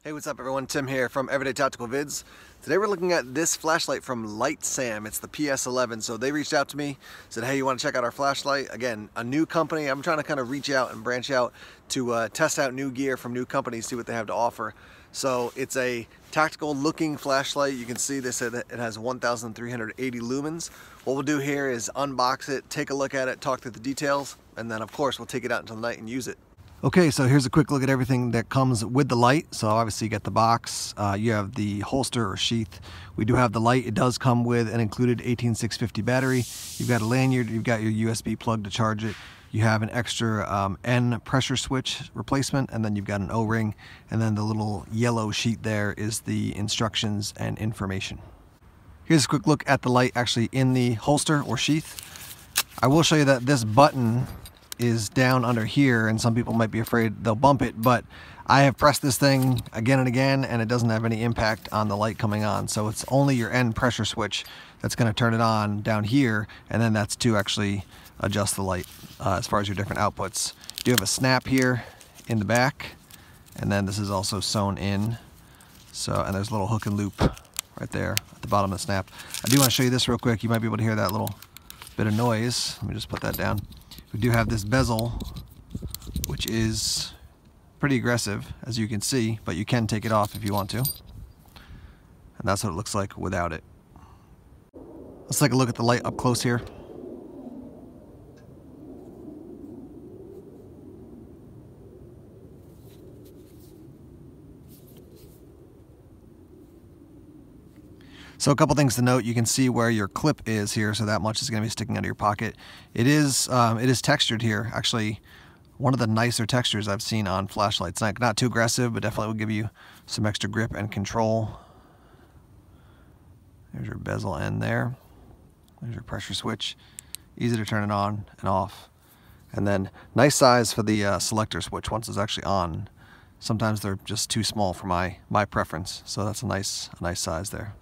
Hey, what's up everyone? Tim here from Everyday Tactical Vids. Today we're looking at this flashlight from LITESAM. It's the PS11. So they reached out to me, said, hey, you want to check out our flashlight? Again, a new company. I'm trying to kind of reach out and branch out to test out new gear from new companies, see what they have to offer. So it's a tactical looking flashlight. You can see they said that it has 1,380 lumens. What we'll do here is unbox it, take a look at it, talk through the details, and then of course we'll take it out into the night and use it. Okay, so here's a quick look at everything that comes with the light. So obviously you get the box, you have the holster or sheath. We do have the light. It does come with an included 18650 battery. You've got a lanyard, you've got your USB plug to charge it. You have an extra N pressure switch replacement, and then you've got an O-ring, and then the little yellow sheet there is the instructions and information. Here's a quick look at the light actually in the holster or sheath. I will show you that this button is down under here, and some people might be afraid they'll bump it, but I have pressed this thing again and again and it doesn't have any impact on the light coming on. So it's only your N pressure switch that's going to turn it on down here, and then that's to actually adjust the light as far as your different outputs. You do have a snap here in the back, and then this is also sewn in. So, and there's a little hook and loop right there at the bottom of the snap. I do want to show you this real quick. You might be able to hear that little bit of noise. Let me just put that down. We do have this bezel, which is pretty aggressive, as you can see, but you can take it off if you want to. And that's what it looks like without it. Let's take a look at the light up close here. So a couple things to note. You can see where your clip is here, so that much is going to be sticking out of your pocket. It is textured here. Actually, one of the nicer textures I've seen on flashlights. Not too aggressive, but definitely will give you some extra grip and control. There's your bezel end there. There's your pressure switch. Easy to turn it on and off. And then nice size for the selector switch once it's actually on. Sometimes they're just too small for my preference, so that's a nice size there.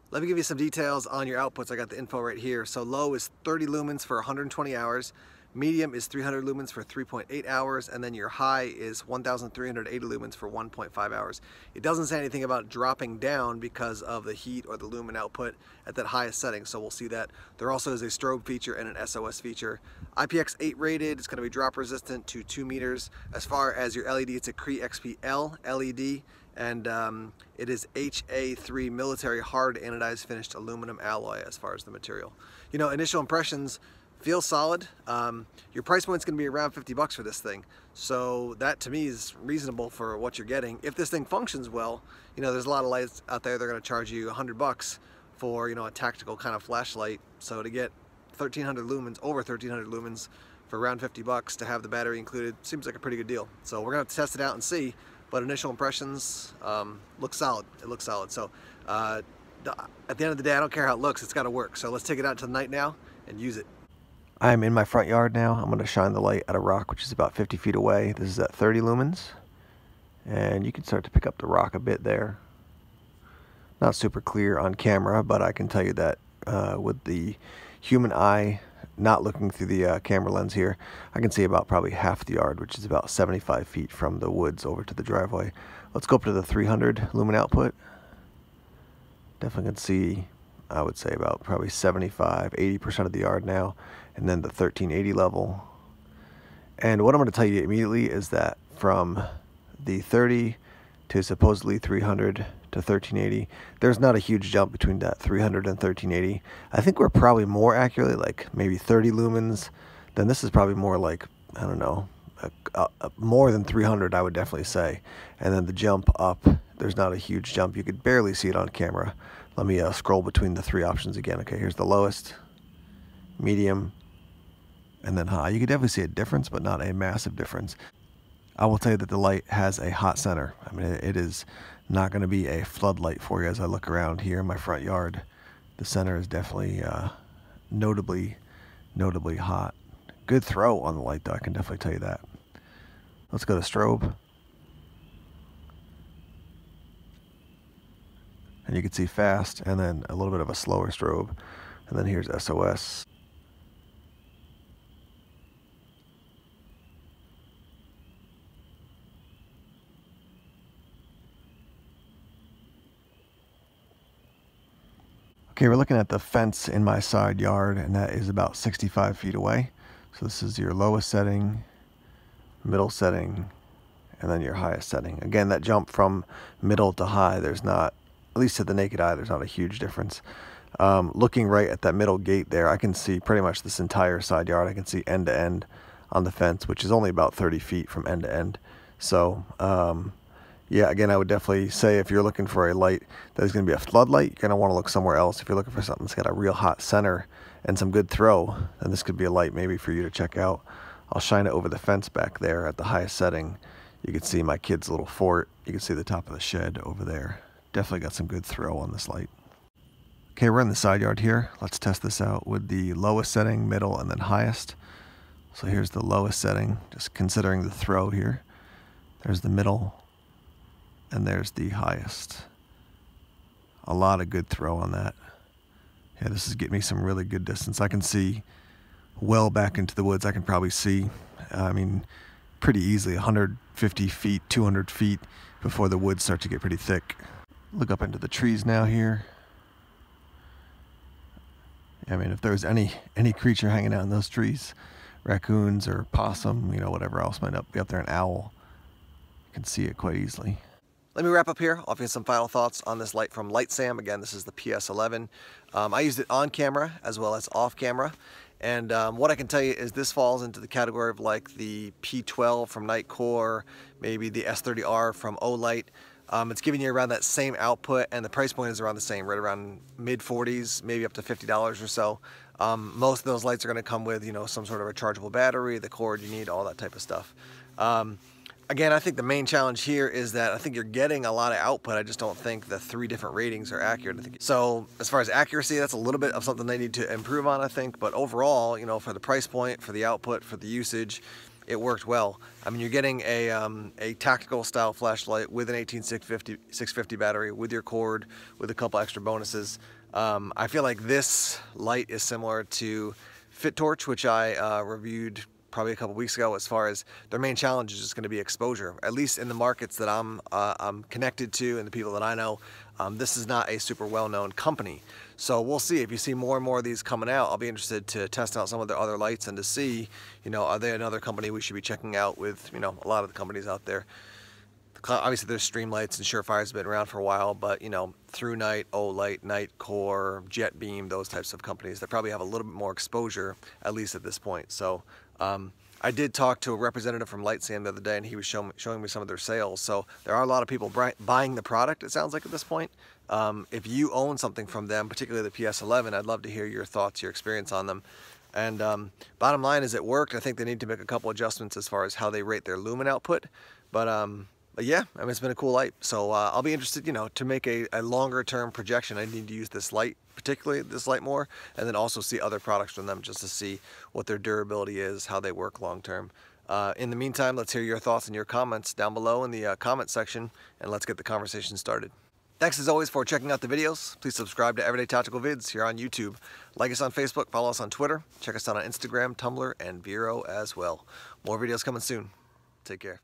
Let me give you some details on your outputs. I got the info right here. So low is 30 lumens for 120 hours. Medium is 300 lumens for 3.8 hours. And then your high is 1,380 lumens for 1.5 hours. It doesn't say anything about dropping down because of the heat or the lumen output at that highest setting. So we'll see that. There also is a strobe feature and an SOS feature. IPX8 rated. It's going to be drop resistant to 2 meters. As far as your LED, it's a Cree XP-L LED. And it is HA3 military hard anodized finished aluminum alloy as far as the material. You know, initial impressions feel solid. Your price point's gonna be around 50 bucks for this thing. So that to me is reasonable for what you're getting. If this thing functions well, you know, there's a lot of lights out there, they're gonna charge you 100 bucks for, you know, a tactical kind of flashlight. So to get 1,300 lumens, over 1,300 lumens for around 50 bucks to have the battery included, seems like a pretty good deal. So we're gonna have to test it out and see. But initial impressions look solid. It looks solid. So at the end of the day, I don't care how it looks. It's got to work. So let's take it out to the night now and use it. I'm in my front yard now. I'm going to shine the light at a rock, which is about 50 feet away. This is at 30 lumens. And you can start to pick up the rock a bit there. Not super clear on camera, but I can tell you that with the human eye not looking through the camera lens here, I can see about probably half the yard, which is about 75 feet from the woods over to the driveway. Let's go up to the 300 lumen output. Definitely can see, I would say, about probably 75–80% of the yard now, and then the 1380 level. And what I'm going to tell you immediately is that from the 30 to supposedly 300 to 1380, there's not a huge jump between that 300 and 1380. I think we're probably more accurately like maybe 30 lumens. Then this is probably more like, I don't know, more than 300, I would definitely say. And then the jump up, there's not a huge jump. You could barely see it on camera. Let me scroll between the three options again. Okay, here's the lowest, medium, and then high. You could definitely see a difference, but not a massive difference. I will tell you that the light has a hot center. I mean, it is not going to be a floodlight for you. As I look around here in my front yard, the center is definitely notably hot. Good throw on the light though, I can definitely tell you that. Let's go to strobe. And you can see fast and then a little bit of a slower strobe. And then here's SOS. Okay, we're looking at the fence in my side yard, and that is about 65 feet away. So this is your lowest setting, middle setting, and then your highest setting. Again, that jump from middle to high, there's not, at least to the naked eye, there's not a huge difference. Looking right at that middle gate there, I can see pretty much this entire side yard. I can see end to end on the fence, which is only about 30 feet from end to end. So yeah, again, I would definitely say if you're looking for a light that is going to be a floodlight, you're going to want to look somewhere else. If you're looking for something that's got a real hot center and some good throw, then this could be a light maybe for you to check out. I'll shine it over the fence back there at the highest setting. You can see my kid's little fort. You can see the top of the shed over there. Definitely got some good throw on this light. Okay, we're in the side yard here. Let's test this out with the lowest setting, middle, and then highest. So here's the lowest setting, just considering the throw here. There's the middle, and there's the highest. A lot of good throw on that. Yeah, this is getting me some really good distance. I can see well back into the woods. I can probably see, I mean, pretty easily 150 feet, 200 feet before the woods start to get pretty thick. Look up into the trees now here. I mean, if there's any creature hanging out in those trees, raccoons or possum, you know, whatever else might be up there, an owl, you can see it quite easily. Let me wrap up here. I'll give some final thoughts on this light from LITESAM. Again, this is the PS11. I used it on camera as well as off camera. And what I can tell you is this falls into the category of like the P12 from Nitecore, maybe the S30R from Olight. It's giving you around that same output, and the price point is around the same, right around mid-40s, maybe up to $50 or so. Most of those lights are going to come with, you know, some sort of rechargeable battery, the cord you need, all that type of stuff. Again, I think the main challenge here is that I think you're getting a lot of output. I just don't think the 3 different ratings are accurate. So as far as accuracy, that's a little bit of something they need to improve on, I think. But overall, you know, for the price point, for the output, for the usage, it worked well. I mean, you're getting a tactical style flashlight with an 18650 battery, with your cord, with a couple extra bonuses. I feel like this light is similar to FitTorch, which I reviewed probably a couple weeks ago. As far as their main challenge is just going to be exposure, at least in the markets that I'm connected to and the people that I know. This is not a super well-known company, so we'll see. If you see more and more of these coming out, I'll be interested to test out some of their other lights and to see, you know, are they another company we should be checking out with, you know, a lot of the companies out there. Obviously there's Streamlights and Surefire's been around for a while, but you know, TrueNight, Olight, Nitecore, JetBeam, those types of companies that probably have a little bit more exposure, at least at this point. So I did talk to a representative from LITESAM the other day, and he was showing me some of their sales. So there are a lot of people buying the product, it sounds like, at this point. If you own something from them, particularly the PS11, I'd love to hear your thoughts, your experience on them. And bottom line is it worked. I think they need to make a couple adjustments as far as how they rate their lumen output. But yeah, I mean, it's been a cool light. So I'll be interested, you know, to make a longer term projection. I need to use this light, particularly this light more, and then also see other products from them just to see what their durability is, how they work long term. In the meantime, let's hear your thoughts and your comments down below in the comment section, and let's get the conversation started. Thanks as always for checking out the videos. Please subscribe to Everyday Tactical Vids here on YouTube. Like us on Facebook, follow us on Twitter, check us out on Instagram, Tumblr, and Vero as well. More videos coming soon. Take care.